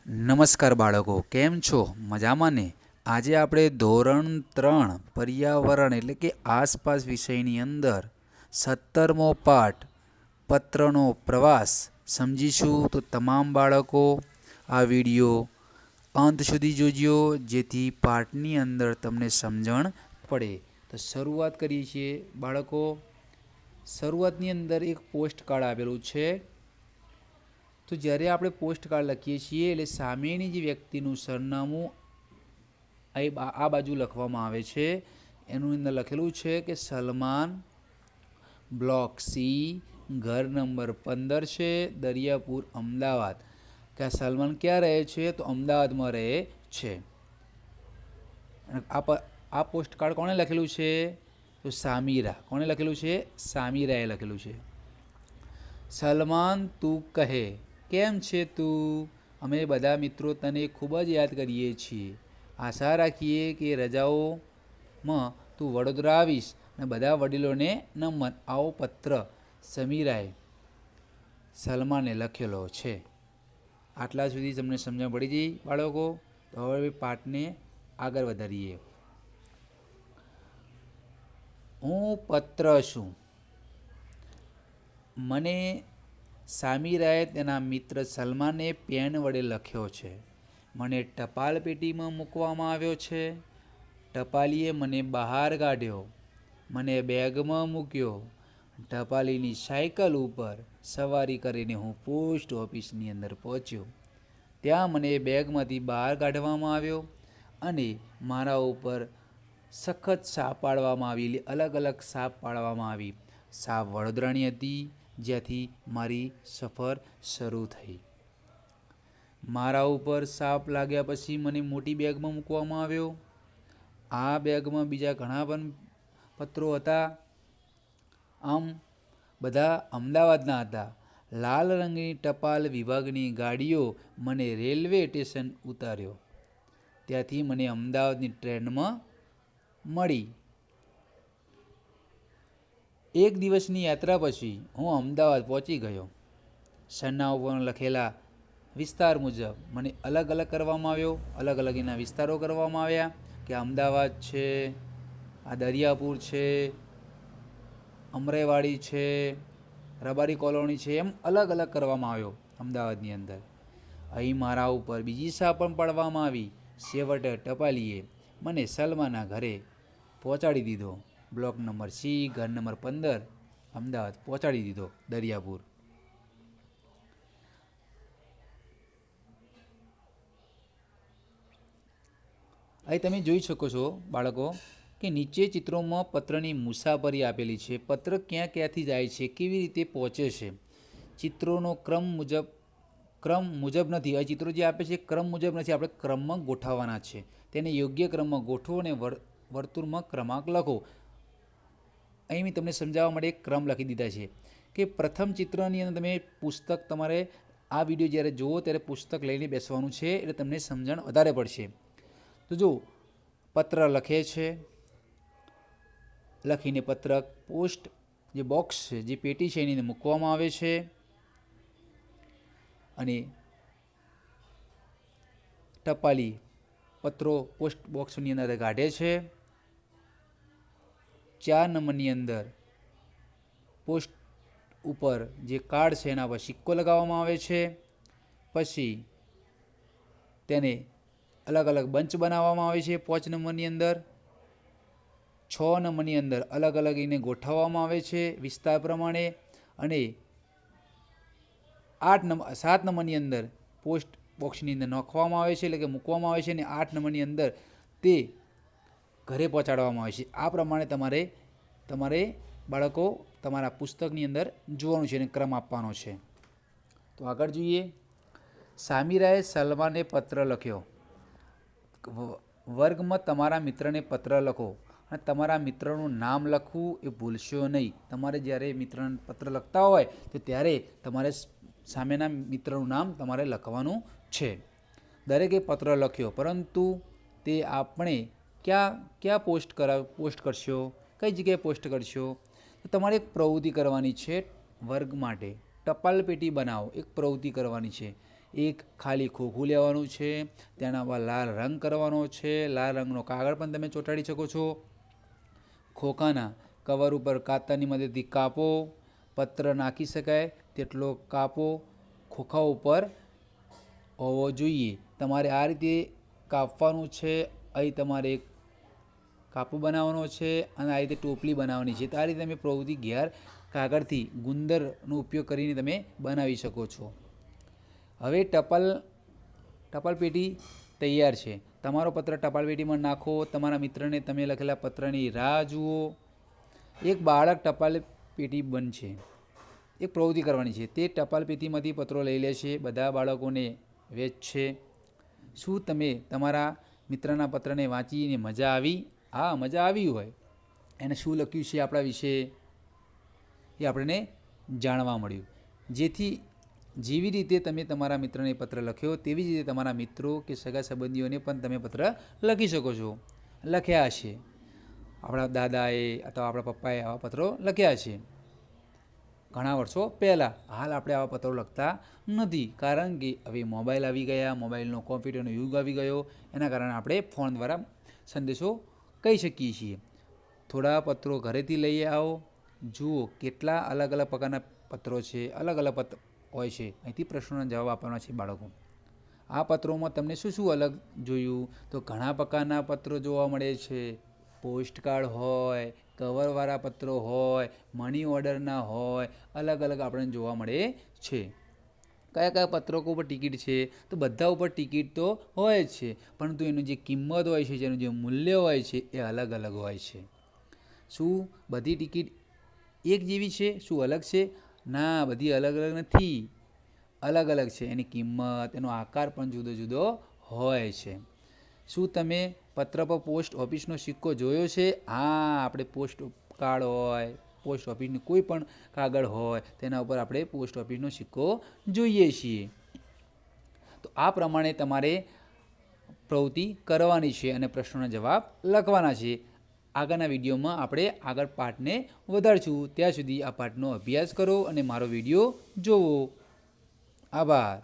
નમસ્કાર બાળકો, કેમ છો? મજામાં ને? આજે આપણે ધોરણ 3 પર્યાવરણ એટલે કે આસપાસ વિષયની અંદર 17મો પાઠ પત્રનો પ્રવાસ સમજીશું. તો તમામ બાળકો આ વિડીયો અંત સુધી જોજો, જેથી પાઠની અંદર તમને સમજણ પડે. તો શરૂઆત કરીએ છીએ બાળકો. શરૂઆતની અંદર એક પોસ્ટ કાર્ડ આપેલું છે. તો જ્યારે આપણે પોસ્ટ કાર્ડ લખીએ છીએ એટલે સામેની જે વ્યક્તિનું સરનામું આ બાજુ લખવામાં આવે છે. એનું અંદર લખેલું છે કે સલમાન, બ્લોક સી, ઘર નંબર 15 છે, દરિયાપુર, અમદાવાદ. કે આ સલમાન ક્યાં રહે છે? તો અમદાવાદમાં રહે છે. આ પોસ્ટ કાર્ડ કોણે લખેલું છે? તો સામીરા. કોણે લખેલું છે? સામીરાએ લખેલું છે. સલમાન, તું કહે કેમ છે તું? અમે બધા મિત્રો તને ખૂબ જ યાદ કરીએ છીએ. આશા રાખીએ કે રજાઓમાં તું વડોદરા આવીશ અને બધા વડીલોને નમન. આવો પત્ર સમીરાએ સલમાને લખેલો છે. આટલા સુધી તમને સમજણ પડી ગઈ બાળકો? તો હવે પાઠને આગળ વધારીએ. હું પત્ર છું. મને સામીરાએ તેના મિત્ર સલમાને પેન વડે લખ્યો છે. મને ટપાલ પેટીમાં મૂકવામાં આવ્યો છે. ટપાલીએ મને બહાર કાઢ્યો, મને બેગમાં મૂક્યો. ટપાલીની સાયકલ ઉપર સવારી કરીને હું પોસ્ટ ઓફિસની અંદર પહોંચ્યો. ત્યાં મને બેગમાંથી બહાર કાઢવામાં આવ્યો અને મારા ઉપર સખત છાપ પાડવામાં આવી. અલગ અલગ છાપ પાડવામાં આવી. છાપ વડોદરાની હતી, જ્યાંથી મારી સફર શરૂ થઈ. મારા ઉપર છાપ લાગ્યા પછી મને મોટી બેગમાં મૂકવામાં આવ્યો. આ બેગમાં બીજા ઘણા પણ પત્રો હતા. આમ બધા અમદાવાદના હતા. લાલ રંગની ટપાલ વિભાગની ગાડીઓ મને રેલવે સ્ટેશન ઉતાર્યો. ત્યાંથી મને અમદાવાદની ટ્રેનમાં મળી. એક દિવસની યાત્રા પછી હું અમદાવાદ પહોંચી ગયો. સરનામા ઉપર લખેલા વિસ્તાર મુજબ મને અલગ અલગ કરવામાં આવ્યો. અલગ અલગ એના વિસ્તારો કરવામાં આવ્યા કે અમદાવાદ છે, આ દરિયાપુર છે, અમરેવાડી છે, રબારી કોલોની છે, એમ અલગ અલગ કરવામાં આવ્યો અમદાવાદની અંદર. અહીં મારા ઉપર બીજી છાપ પણ પાડવામાં આવી. છેવટે ટપાલીએ મને સલમાના ઘરે પહોંચાડી દીધો. બ્લોક નંબર સી, ઘર નંબર 15, અમદાવાદ પહોંચાડી દીધો, દરિયાપુર. અહીં તમે જોઈ શકો છો બાળકો કે નીચે ચિત્રોમાં પત્રની મુસાફરી આપેલી છે. પત્ર ક્યાં ક્યાંથી જાય છે, કેવી રીતે પહોંચે છે. ચિત્રોનો ક્રમ મુજબ નથી. આ ચિત્રો જે આપે છે ક્રમ મુજબ નથી, આપણે ક્રમમાં ગોઠવવાના છે. તેને યોગ્ય ક્રમમાં ગોઠવો અને વર્તુળમાં ક્રમાંક લખો. અહીં મેં તમને સમજાવવા માટે એક ક્રમ લખી દીધા છે કે પ્રથમ ચિત્રની અંદર તમે પુસ્તક, તમારે આ વિડીયો જ્યારે જુઓ ત્યારે પુસ્તક લઈને બેસવાનું છે, એટલે તમને સમજણ વધારે પડશે. તો જો પત્ર લખે છે, લખીને પત્રક પોસ્ટ જે બોક્સ છે, જે પેટી છે એની અંદર મૂકવામાં આવે છે અને ટપાલી પત્રો પોસ્ટ બોક્સની અંદર કાઢે છે. 4 નંબરની અંદર પોસ્ટ ઉપર જે કાર્ડ છે એના પર સિક્કો લગાવવામાં આવે છે. પછી તેને અલગ અલગ બંચ બનાવવામાં આવે છે. 5 નંબરની અંદર 6 નંબરની અંદર અલગ અલગ એને ગોઠવવામાં આવે છે વિસ્તાર પ્રમાણે. અને 7 નંબરની અંદર પોસ્ટ બોક્સની અંદર નાખવામાં આવે છે, એટલે કે મૂકવામાં આવે છે. અને 8 નંબરની અંદર તે ઘરે પહોંચાડવામાં આવે છે. આ પ્રમાણે તમારે બાળકો તમારા પુસ્તકની અંદર જોવાનું છે અને ક્રમ આપવાનો છે. તો આગળ જોઈએ. સામીરાએ સલમાને પત્ર લખ્યો. વર્ગમાં તમારા મિત્રને પત્ર લખો અને તમારા મિત્રનું નામ લખવું એ ભૂલશો નહીં. તમારે જ્યારે મિત્રને પત્ર લખતા હોય તો ત્યારે તમારે સામેના મિત્રનું નામ તમારે લખવાનું છે. દરેકે પત્ર લખ્યો, પરંતુ તે આપણે ક્યાં પોસ્ટ કરશો, કઈ જગ્યાએ પોસ્ટ કરશો? તો તમારે એક પ્રવૃત્તિ કરવાની છે વર્ગ માટે. ટપાલ પેટી બનાવો, એક પ્રવૃત્તિ કરવાની છે એક ખાલી ખોખું લેવાનું છે, તેના પર લાલ રંગ કરવાનો છે. લાલ રંગનો કાગળ પણ તમે ચોંટાડી શકો છો. ખોખાના કવર ઉપર કાતરની મદદથી કાપો. પત્ર નાખી શકાય તેટલો કાપો ખોખા ઉપર હોવો જોઈએ. તમારે આ રીતે કાપવાનું છે. અહીં તમારે એક કાપો બનાવવાનો છે અને આ રીતે ટોપલી બનાવવાની છે. તો આ રીતે તમે પ્રવૃત્તિ ઘેર કાગળથી ગુંદરનો ઉપયોગ કરીને તમે બનાવી શકો છો. હવે ટપાલ પેટી તૈયાર છે. તમારો પત્ર ટપાલ પેટીમાં નાખો. તમારા મિત્રને તમે લખેલા પત્રની રાહ જુઓ. એક બાળક ટપાલ પેટી બનશે. એક પ્રવૃત્તિ કરવાની છે. તે ટપાલ પેટીમાંથી પત્રો લઈ લે છે. બધા બાળકોને વેચશે. શું તમે તમારા મિત્રના પત્રને વાંચીને મજા આવી? હા, મજા આવી હોય. એને શું લખ્યું છે આપણા વિશે એ આપણને જાણવા મળ્યું. જેવી રીતે તમે તમારા મિત્રને પત્ર લખ્યો તેવી જ રીતે તમારા મિત્રો કે સગા સંબંધીઓને પણ તમે પત્ર લખી શકો છો. લખ્યા હશે. આપણા દાદાએ અથવા આપણા પપ્પાએ આવા પત્રો લખ્યા છે ઘણા વર્ષો પહેલાં. હાલ આપણે આવા પત્રો લખતા નથી, કારણ કે હવે મોબાઈલ આવી ગયા, મોબાઈલનો કોમ્પ્યુટરનો યુગ આવી ગયો. એના કારણે આપણે ફોન દ્વારા સંદેશો કહી શકીએ છીએ. થોડા પત્રો ઘરેથી લઈ આવો. જુઓ કેટલા અલગ અલગ પ્રકારના પત્રો છે. અલગ અલગ પત્ર હોય છે. અહીંથી પ્રશ્નોના જવાબ આપવાના છે બાળકો. આ પત્રોમાં તમને શું શું અલગ જોયું? તો ઘણા પ્રકારના પત્રો જોવા મળે છે. પોસ્ટ કાર્ડ હોય, કવરવાળા પત્રો હોય, મની ઓર્ડરના હોય, અલગ અલગ આપણને જોવા મળે છે. કયા કયા પત્રકો ઉપર ટિકિટ છે? તો બધા ઉપર ટિકિટ તો હોય જ છે, પરંતુ એનું જે કિંમત હોય છે, જેનું જે મૂલ્ય હોય છે એ અલગ અલગ હોય છે. શું બધી ટિકિટ એક જેવી છે? શું અલગ છે? ના, બધી અલગ અલગ નથી. અલગ અલગ છે. એની કિંમત, એનો આકાર પણ જુદો જુદો હોય છે. શું તમે પત્ર પર પોસ્ટ ઓફિસનો સિક્કો જોયો છે? હા, આપણે પોસ્ટ કાર્ડ હોય, પોસ્ટ ઓફિસનું કોઈ પણ કાગળ હોય તેના ઉપર આપણે પોસ્ટ ઓફિસનો સિક્કો જોઈએ છીએ. તો આ પ્રમાણે તમારે પ્રવૃત્તિ કરવાની છે અને પ્રશ્નોના જવાબ લખવાના છે. આગળના વિડીયોમાં આપણે આગળ પાઠને વધારશું. ત્યાં સુધી આ પાઠનો અભ્યાસ કરો અને મારો વિડીયો જોવો. આભાર.